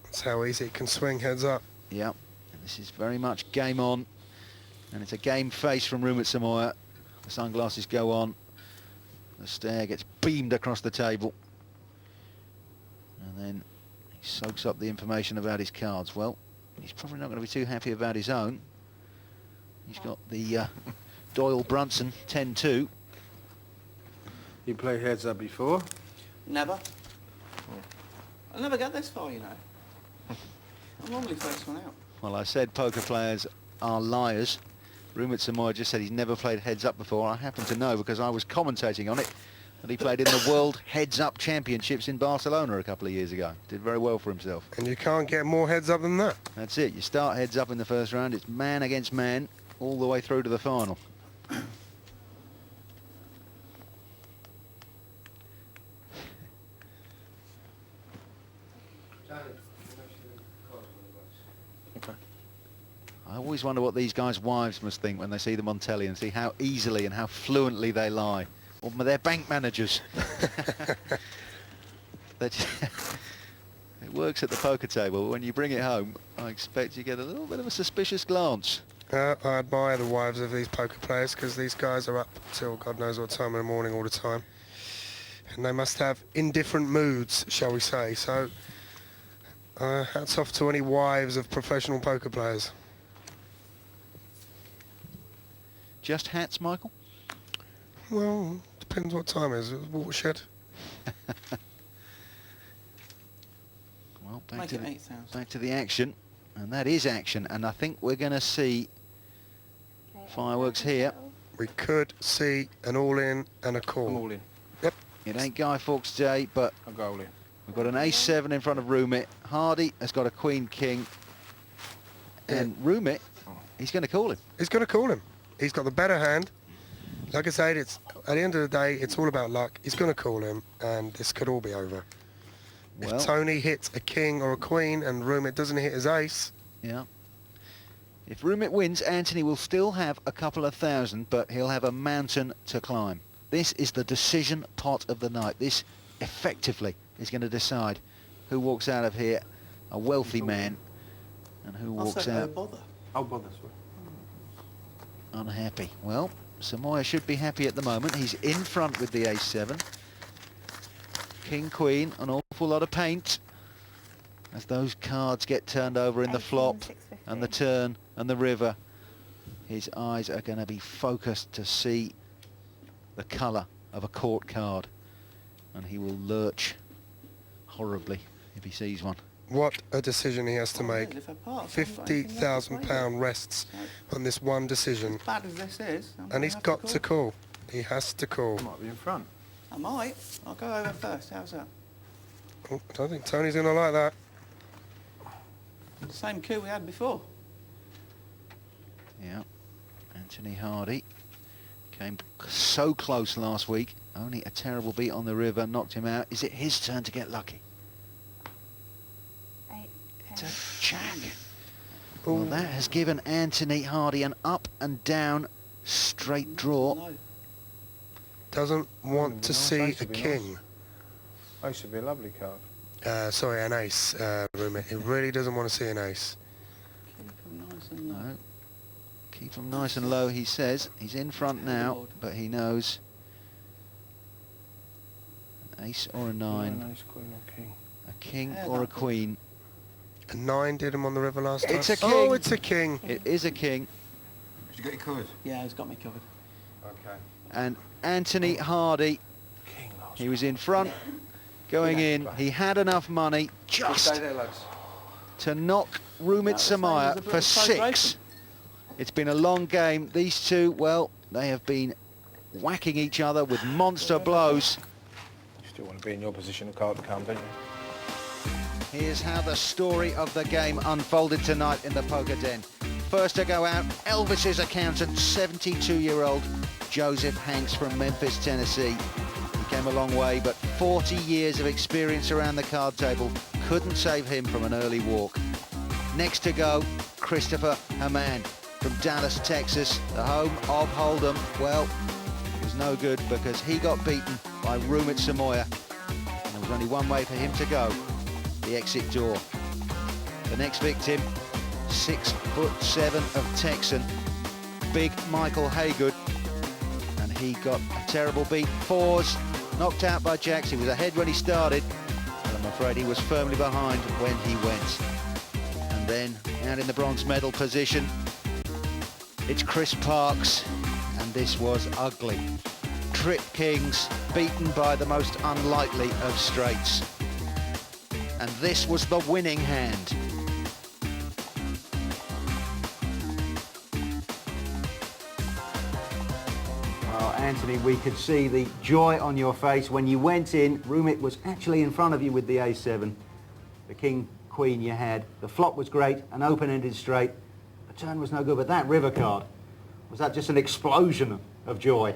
That's how easy it can swing heads up. Yep. And this is very much game on. And it's a game face from Rumit Samoa. The sunglasses go on. The stare gets beamed across the table. And then he soaks up the information about his cards. Well, he's probably not going to be too happy about his own. He's got the Doyle Brunson 10-2. You played heads up before? Never. I never get this far, you know. I'm normally first one out. Well, I said poker players are liars. Rumit Samoa just said he's never played heads up before. I happen to know because I was commentating on it, that he played in the World Heads Up Championships in Barcelona a couple of years ago. Did very well for himself. And you can't get more heads up than that. That's it. You start heads up in the first round. It's man against man all the way through to the final. I always wonder what these guys' wives must think when they see them on telly and see how easily and how fluently they lie. Or their bank managers. It works at the poker table, but when you bring it home, I expect you get a little bit of a suspicious glance. I admire the wives of these poker players because these guys are up till God knows what time in the morning all the time. And they must have indifferent moods, shall we say. So, hats off to any wives of professional poker players. Just hats, Michael? Well, depends what time it is. Watershed. Well, Make it 8,000. back to the action. And that is action. And I think we're going to see fireworks here. We could see an all-in and a call. I'm all in. Yep. It ain't Guy Fawkes Day, but I'll go all in. we've got an ace-7 in front of Rumit. Hardy has got a queen-king. And Rumit, he's going to call him. He's going to call him. He's got the better hand. Like I said, it's at the end of the day, it's all about luck. He's going to call him, and this could all be over. Well, If Tony hits a king or a queen and Rumit doesn't hit his ace, yeah. If Rumit wins, Anthony will still have a couple of thousand, but he'll have a mountain to climb. This is the decision pot of the night. This effectively is going to decide who walks out of here a wealthy man and who walks Also, out bother. I'll bother, sorry. unhappy. Well, Samoa should be happy at the moment. He's in front with the ace-7. King, queen, an awful lot of paint as those cards get turned over in the flop and the turn and the river. His eyes are going to be focused to see the colour of a court card, and he will lurch horribly if he sees one. what a decision he has to make. If I pass, I haven't got anything left to play £50,000 rests on this one decision. with. As bad as this is, I'm And gonna he's have got to call. He has to call. I might be in front. I might. I'll go over first. How's that? Oh, I don't think Tony's going to like that. The same coup we had before. Yeah, Anthony Hardy came so close last week. Only a terrible beat on the river knocked him out. Is it his turn to get lucky? It's a jack. Well, that has given Anthony Hardy an up and down straight draw. No. Doesn't want to nice. see Ace a would be king. Ace should be a lovely card. Sorry, an ace, Rumit. He really doesn't want to see an ace. Keep 'em nice and low. No. Keep him nice and low, he says. He's in front now, but he knows an ace or a 9, Ace, queen or king. a king Yeah, or a that could- queen. A 9 did him on the river last time. It's a Oh, king. it's a king. It is a king. You got your covered? Yeah, he's got me covered. Okay. And Anthony Hardy, King last. he was in front, going in. He had enough money just Stay there, lads. to knock Rumit That was Samaya a for close 6. race. It's been a long game. These two, well, they have been whacking each other with monster blows. You still want to be in your position of card to come, don't you? Here's how the story of the game unfolded tonight in the Poker Den. First to go out, Elvis's accountant, 72-year-old Joseph Hanks from Memphis, Tennessee. He came a long way, but 40 years of experience around the card table couldn't save him from an early walk. Next to go, Christopher Hamann from Dallas, Texas, the home of Hold'em. Well, it was no good because he got beaten by Rumit Samoa, and there was only one way for him to go, the exit door. The next victim, 6'7" of Texan, big Michael Haygood, and he got a terrible beat. Fours, knocked out by Jacks. He was ahead when he started, and I'm afraid he was firmly behind when he went. And then out in the bronze medal position, it's Chris Parks, and this was ugly. Trip Kings beaten by the most unlikely of straights. And this was the winning hand. Well, Anthony, we could see the joy on your face when you went in. Rumit was actually in front of you with the A7. The king, queen you had. The flop was great, an open-ended straight. The turn was no good, but that river card, was that just an explosion of joy?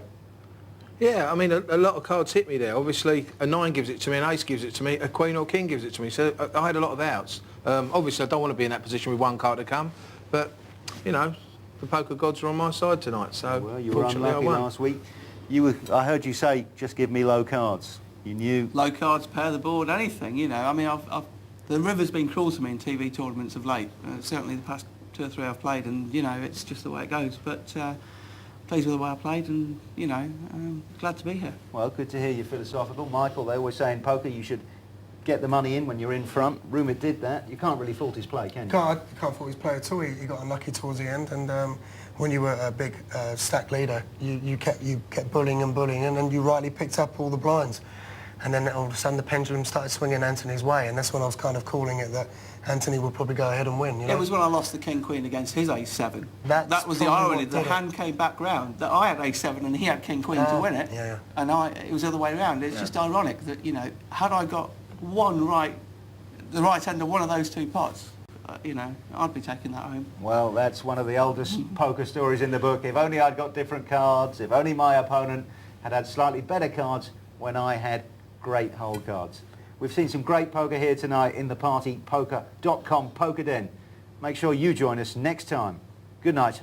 Yeah, I mean, a lot of cards hit me there. Obviously, a 9 gives it to me, an ace gives it to me, a queen or king gives it to me. So I had a lot of outs. Obviously, I don't want to be in that position with one card to come, but, you know, the poker gods are on my side tonight, so Well, you were fortunately unlucky I won. last week. I heard you say, just give me low cards. You knew. Low cards, pair the board, anything, you know. I mean, the river's been cruel to me in TV tournaments of late. Certainly the past 2 or 3 I've played, and, you know, it's just the way it goes. But pleased with the way I played, and, you know, glad to be here. Well, good to hear you're philosophical. Michael, they were saying poker, you should get the money in when you're in front. Rumit did that. You can't really fault his play, can you? You can't fault his play at all. He got unlucky towards the end, and when you were a big stack leader, you kept bullying, and then you rightly picked up all the blinds. And then all of a sudden the pendulum started swinging Anthony's way, and that's when I was kind of calling it that Anthony would probably go ahead and win. You know? It was when I lost the king-queen against his ace-7. That's That was the probably irony. what The did it. hand came back round. That I had ace-7 and he had king-queen to win it. yeah. And it was the other way around. It's just ironic that, you know, had I got the right end of one of those 2 pots, you know, I'd be taking that home. Well, that's one of the oldest poker stories in the book. If only I'd got different cards, if only my opponent had slightly better cards when I had great hole cards. We've seen some great poker here tonight in the partypoker.com Poker Den. Make sure you join us next time. Good night.